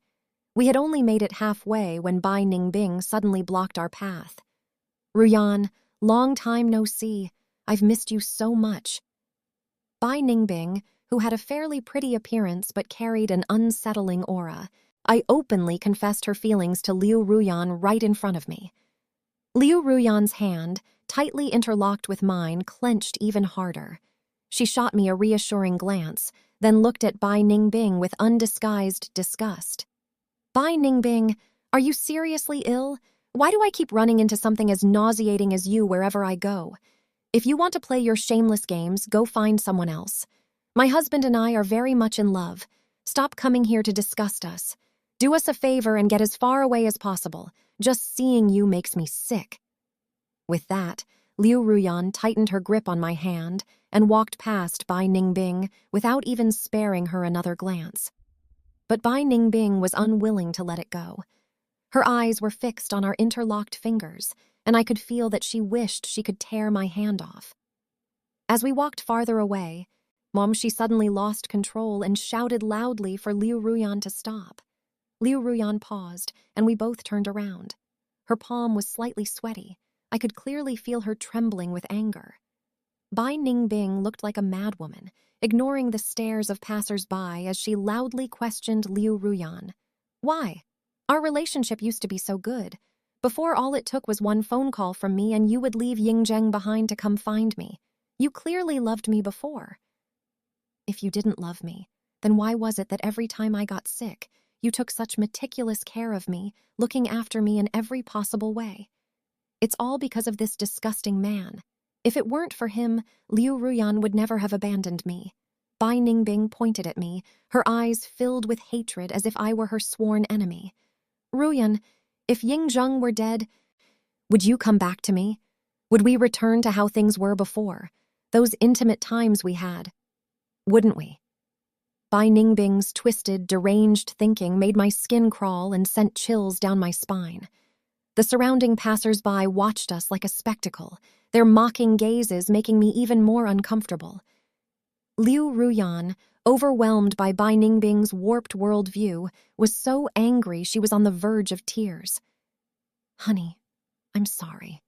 S1: We had only made it halfway when Bai Ningbing suddenly blocked our path. "Ruyan, long time no see. I've missed you so much." Bai Ningbing, who had a fairly pretty appearance but carried an unsettling aura, I openly confessed her feelings to Liu Ruyan right in front of me. Liu Ruyan's hand, tightly interlocked with mine, clenched even harder. She shot me a reassuring glance, then looked at Bai Ningbing with undisguised disgust. "Bai Ningbing, are you seriously ill? Why do I keep running into something as nauseating as you wherever I go? If you want to play your shameless games, go find someone else. My husband and I are very much in love. Stop coming here to disgust us. Do us a favor and get as far away as possible. Just seeing you makes me sick." With that, Liu Ruyan tightened her grip on my hand and walked past Bai Ningbing without even sparing her another glance. But Bai Ningbing was unwilling to let it go. Her eyes were fixed on our interlocked fingers, and I could feel that she wished she could tear my hand off. As we walked farther away, she suddenly lost control and shouted loudly for Liu Ruyan to stop. Liu Ruyan paused, and we both turned around. Her palm was slightly sweaty. I could clearly feel her trembling with anger. Bai Ningbing looked like a madwoman, ignoring the stares of passers-by as she loudly questioned Liu Ruyan. "Why? Our relationship used to be so good. Before, all it took was one phone call from me and you would leave Yingzheng behind to come find me. You clearly loved me before." "If you didn't love me, then why was it that every time I got sick, you took such meticulous care of me, looking after me in every possible way? It's all because of this disgusting man. If it weren't for him, Liu Ruyan would never have abandoned me." Bai Ningbing pointed at me, her eyes filled with hatred as if I were her sworn enemy. "Ruyan, if Yingzheng were dead, would you come back to me? Would we return to how things were before? Those intimate times we had? Wouldn't we?" Bai Ningbing's twisted, deranged thinking made my skin crawl and sent chills down my spine. The surrounding passers-by watched us like a spectacle, their mocking gazes making me even more uncomfortable. Liu Ruyan, overwhelmed by Bai Ningbing's warped worldview, was so angry she was on the verge of tears. "Honey, I'm sorry.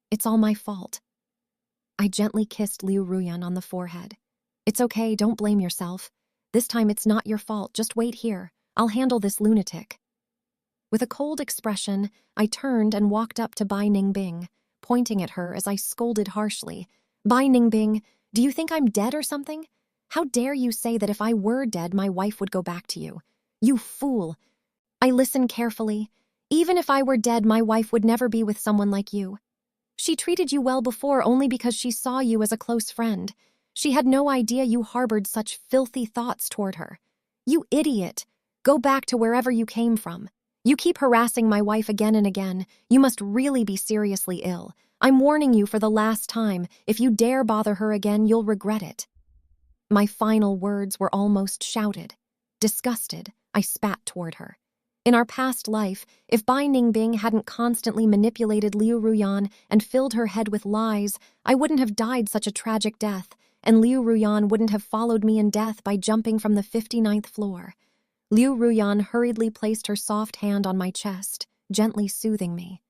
S1: It's all my fault." I gently kissed Liu Ruyan on the forehead. "It's okay, don't blame yourself. This time it's not your fault, just wait here. I'll handle this lunatic." With a cold expression, I turned and walked up to Bai Ningbing, pointing at her as I scolded harshly. "Bai Ningbing, do you think I'm dead or something? How dare you say that if I were dead, my wife would go back to you? You fool!" I listened carefully. "Even if I were dead, my wife would never be with someone like you. She treated you well before only because she saw you as a close friend. She had no idea you harbored such filthy thoughts toward her. You idiot! Go back to wherever you came from. You keep harassing my wife again and again. You must really be seriously ill. I'm warning you for the last time. If you dare bother her again, you'll regret it." My final words were almost shouted. Disgusted, I spat toward her. In our past life, if Bai Ningbing hadn't constantly manipulated Liu Ruyan and filled her head with lies, I wouldn't have died such a tragic death, and Liu Ruyan wouldn't have followed me in death by jumping from the 59th floor. Liu Ruyan hurriedly placed her soft hand on my chest, gently soothing me.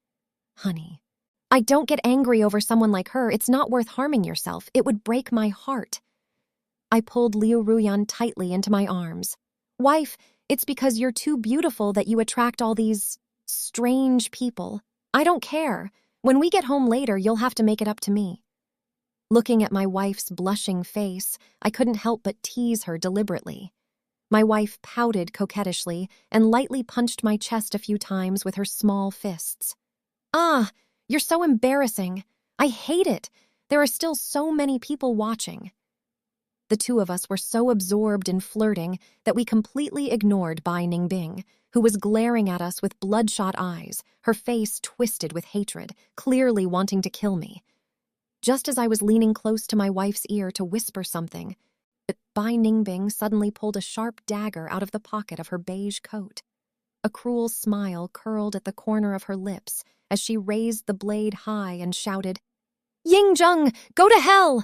S1: Honey, I don't get angry over someone like her. It's not worth harming yourself. It would break my heart. I pulled Liu Ruyan tightly into my arms. Wife, it's because you're too beautiful that you attract all these strange people. I don't care. When we get home later, you'll have to make it up to me. Looking at my wife's blushing face, I couldn't help but tease her deliberately. My wife pouted coquettishly and lightly punched my chest a few times with her small fists. Ah, you're so embarrassing. I hate it. There are still so many people watching. The two of us were so absorbed in flirting that we completely ignored Bai Ningbing, who was glaring at us with bloodshot eyes, her face twisted with hatred, clearly wanting to kill me. Just as I was leaning close to my wife's ear to whisper something, Bai Ningbing suddenly pulled a sharp dagger out of the pocket of her beige coat. A cruel smile curled at the corner of her lips as she raised the blade high and shouted, "Yingjung, go to hell!"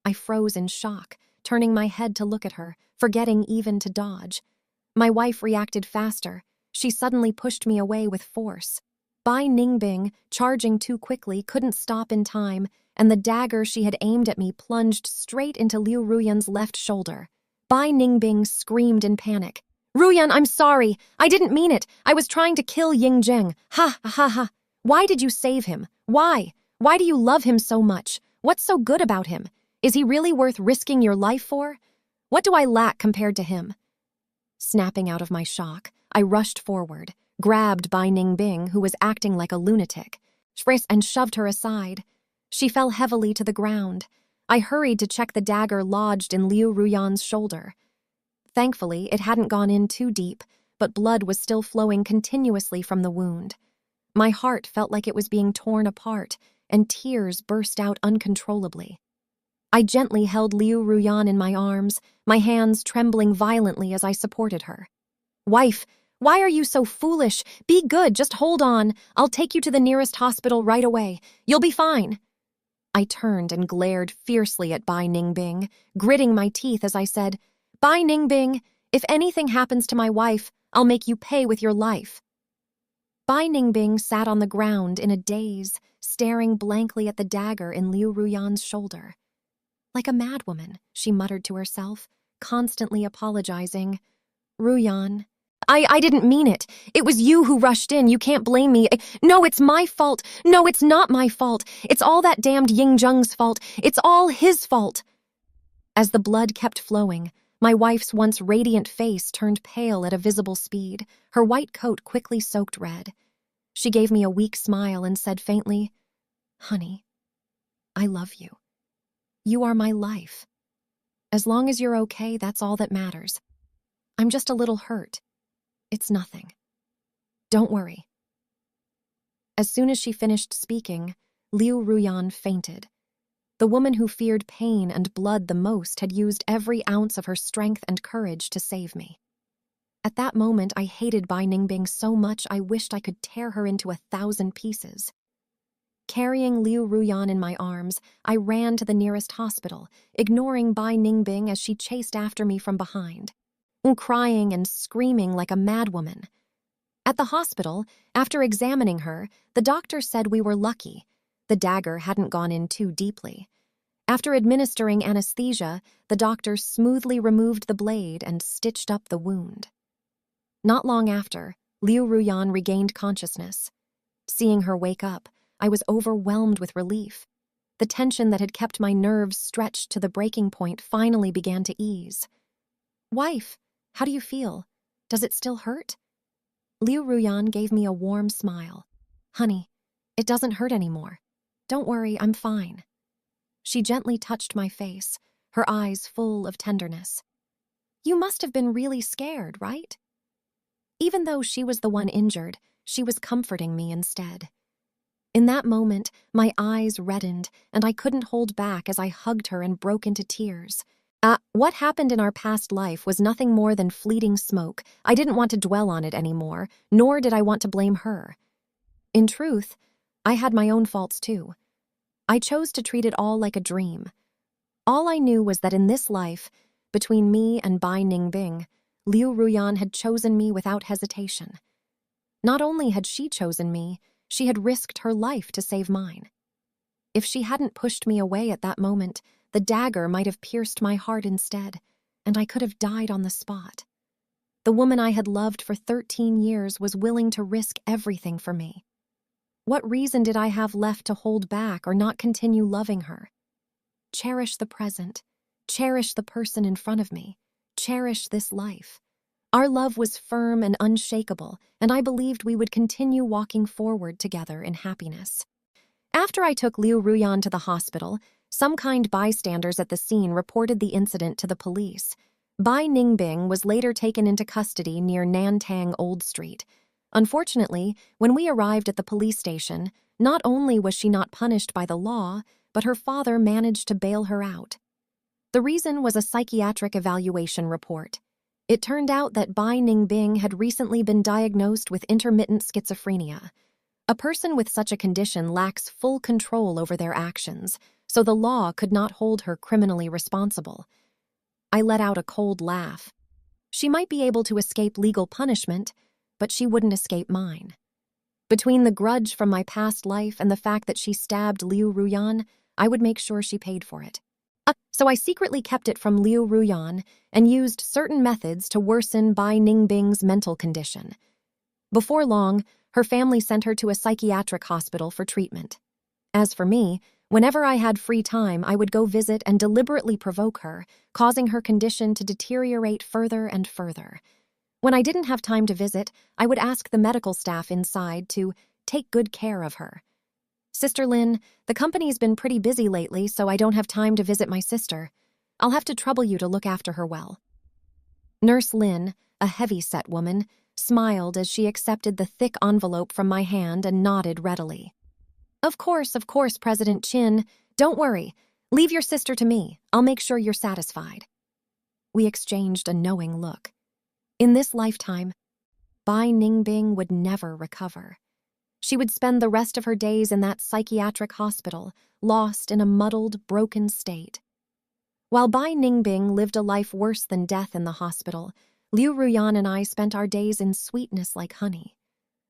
S1: I froze in shock, turning my head to look at her, forgetting even to dodge. My wife reacted faster. She suddenly pushed me away with force. Bai Ningbing, charging too quickly, couldn't stop in time, and the dagger she had aimed at me plunged straight into Liu Ruyan's left shoulder. Bai Ningbing screamed in panic. "Ruyan, I'm sorry. I didn't mean it. I was trying to kill Yingjing. Ha, ha, ha. Why did you save him? Why? Why do you love him so much? What's so good about him? Is he really worth risking your life for? What do I lack compared to him?" Snapping out of my shock, I rushed forward, grabbed Bai Ningbing, who was acting like a lunatic, and shoved her aside. She fell heavily to the ground. I hurried to check the dagger lodged in Liu Ruyan's shoulder. Thankfully, it hadn't gone in too deep, but blood was still flowing continuously from the wound. My heart felt like it was being torn apart, and tears burst out uncontrollably. I gently held Liu Ruyan in my arms, my hands trembling violently as I supported her. "Wife, why are you so foolish? Be good, just hold on. I'll take you to the nearest hospital right away. You'll be fine." I turned and glared fiercely at Bai Ningbing, gritting my teeth as I said, "Bai Ningbing, if anything happens to my wife, I'll make you pay with your life." Bai Ningbing sat on the ground in a daze, staring blankly at the dagger in Liu Ruyan's shoulder. Like a madwoman, she muttered to herself, constantly apologizing. "Ruyan, I didn't mean it. It was you who rushed in. You can't blame me. No, it's my fault. No, it's not my fault. It's all that damned Yingjung's fault. It's all his fault." As the blood kept flowing, my wife's once radiant face turned pale at a visible speed, her white coat quickly soaked red. She gave me a weak smile and said faintly, "Honey, I love you. You are my life. As long as you're okay, that's all that matters. I'm just a little hurt. It's nothing. Don't worry." As soon as she finished speaking, Liu Ruyan fainted. The woman who feared pain and blood the most had used every ounce of her strength and courage to save me. At that moment, I hated Bai Ningbing so much I wished I could tear her into 1,000 pieces. Carrying Liu Ruyan in my arms, I ran to the nearest hospital, ignoring Bai Ningbing as she chased after me from behind, crying and screaming like a madwoman. At the hospital, after examining her, the doctor said we were lucky. The dagger hadn't gone in too deeply. After administering anesthesia, the doctor smoothly removed the blade and stitched up the wound. Not long after, Liu Ruyan regained consciousness. Seeing her wake up, I was overwhelmed with relief. The tension that had kept my nerves stretched to the breaking point finally began to ease. "Wife, how do you feel? Does it still hurt?" Liu Ruyan gave me a warm smile. "Honey, it doesn't hurt anymore. Don't worry, I'm fine." She gently touched my face, her eyes full of tenderness. "You must have been really scared, right?" Even though she was the one injured, she was comforting me instead. In that moment, my eyes reddened, and I couldn't hold back as I hugged her and broke into tears. What happened in our past life was nothing more than fleeting smoke. I didn't want to dwell on it anymore, nor did I want to blame her. In truth, I had my own faults too. I chose to treat it all like a dream. All I knew was that in this life, between me and Bai Ningbing, Liu Ruyan had chosen me without hesitation. Not only had she chosen me, she had risked her life to save mine. If she hadn't pushed me away at that moment, the dagger might have pierced my heart instead, and I could have died on the spot. The woman I had loved for 13 years was willing to risk everything for me. What reason did I have left to hold back or not continue loving her? Cherish the present. Cherish the person in front of me. Cherish this life. Our love was firm and unshakable, and I believed we would continue walking forward together in happiness. After I took Liu Ruyan to the hospital, some kind bystanders at the scene reported the incident to the police. Bai Ningbing was later taken into custody near Nantang Old Street. Unfortunately, when we arrived at the police station, not only was she not punished by the law, but her father managed to bail her out. The reason was a psychiatric evaluation report. It turned out that Bai Ningbing had recently been diagnosed with intermittent schizophrenia. A person with such a condition lacks full control over their actions, so the law could not hold her criminally responsible. I let out a cold laugh. She might be able to escape legal punishment, but she wouldn't escape mine. Between the grudge from my past life and the fact that she stabbed Liu Ruyan, I would make sure she paid for it. So I secretly kept it from Liu Ruyan and used certain methods to worsen Bai Ningbing's mental condition. Before long, her family sent her to a psychiatric hospital for treatment. As for me, whenever I had free time, I would go visit and deliberately provoke her, causing her condition to deteriorate further and further. When I didn't have time to visit, I would ask the medical staff inside to take good care of her. Sister Lin, the company's been pretty busy lately, so I don't have time to visit my sister. I'll have to trouble you to look after her well. Nurse Lin, a heavy-set woman, smiled as she accepted the thick envelope from my hand and nodded readily. Of course, President Chin. Don't worry. Leave your sister to me. I'll make sure you're satisfied. We exchanged a knowing look. In this lifetime, Bai Ningbing would never recover. She would spend the rest of her days in that psychiatric hospital, lost in a muddled, broken state. While Bai Ningbing lived a life worse than death in the hospital, Liu Ruyan and I spent our days in sweetness like honey.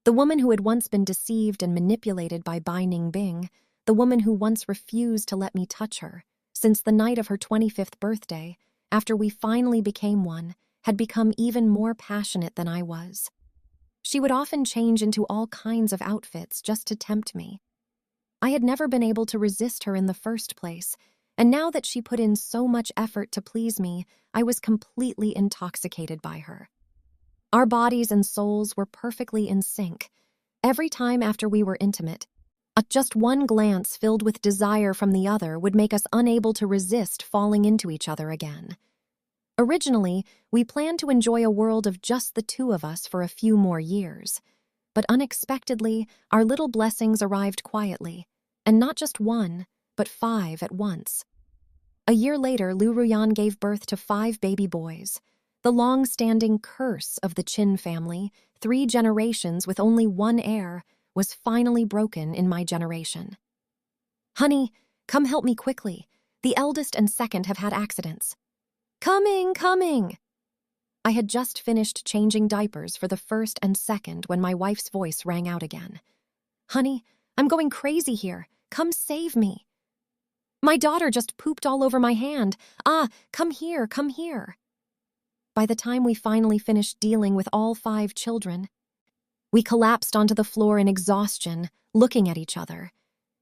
S1: The woman who had once been deceived and manipulated by Bai Ningbing, the woman who once refused to let me touch her, since the night of her 25th birthday, after we finally became one, had become even more passionate than I was. She would often change into all kinds of outfits just to tempt me. I had never been able to resist her in the first place, and now that she put in so much effort to please me, I was completely intoxicated by her. Our bodies and souls were perfectly in sync. Every time after we were intimate, just one glance filled with desire from the other would make us unable to resist falling into each other again. Originally, we planned to enjoy a world of just the two of us for a few more years. But unexpectedly, our little blessings arrived quietly, and not just one, but 5 at once. A year later, Liu Ruyan gave birth to 5 baby boys. The long-standing curse of the Qin family, 3 generations with only one heir, was finally broken in my generation. Honey, come help me quickly. The eldest and second have had accidents. Coming! I had just finished changing diapers for the first and second when my wife's voice rang out again. Honey, I'm going crazy here. Come save me. My daughter just pooped all over my hand. Come here. By the time we finally finished dealing with all 5 children, we collapsed onto the floor in exhaustion, looking at each other.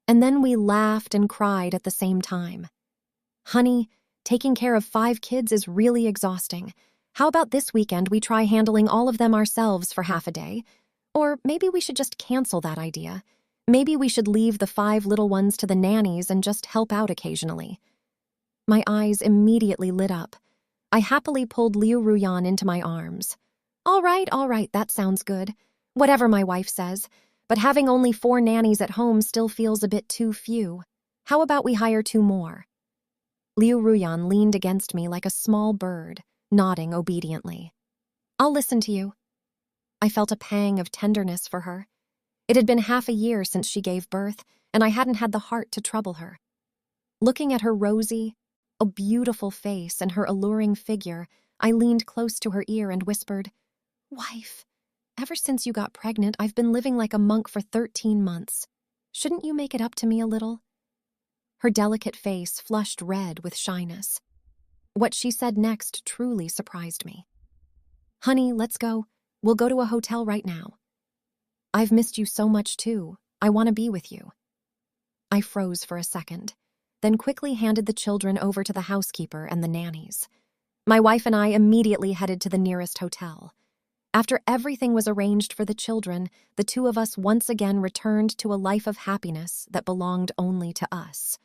S1: And then we laughed and cried at the same time. Honey, taking care of 5 kids is really exhausting. How about this weekend we try handling all of them ourselves for half a day? Or maybe we should just cancel that idea. Maybe we should leave the 5 little ones to the nannies and just help out occasionally. My eyes immediately lit up. I happily pulled Liu Ruyan into my arms. All right, that sounds good. Whatever my wife says. But having only 4 nannies at home still feels a bit too few. How about we hire 2 more? Liu Ruyan leaned against me like a small bird, nodding obediently. I'll listen to you. I felt a pang of tenderness for her. It had been half a year since she gave birth, and I hadn't had the heart to trouble her. Looking at her rosy, a beautiful face and her alluring figure, I leaned close to her ear and whispered, Wife, ever since you got pregnant, I've been living like a monk for 13 months. Shouldn't you make it up to me a little? Her delicate face flushed red with shyness. What she said next truly surprised me. Honey, let's go. We'll go to a hotel right now. I've missed you so much too. I want to be with you. I froze for a second, then quickly handed the children over to the housekeeper and the nannies. My wife and I immediately headed to the nearest hotel. After everything was arranged for the children, the two of us once again returned to a life of happiness that belonged only to us.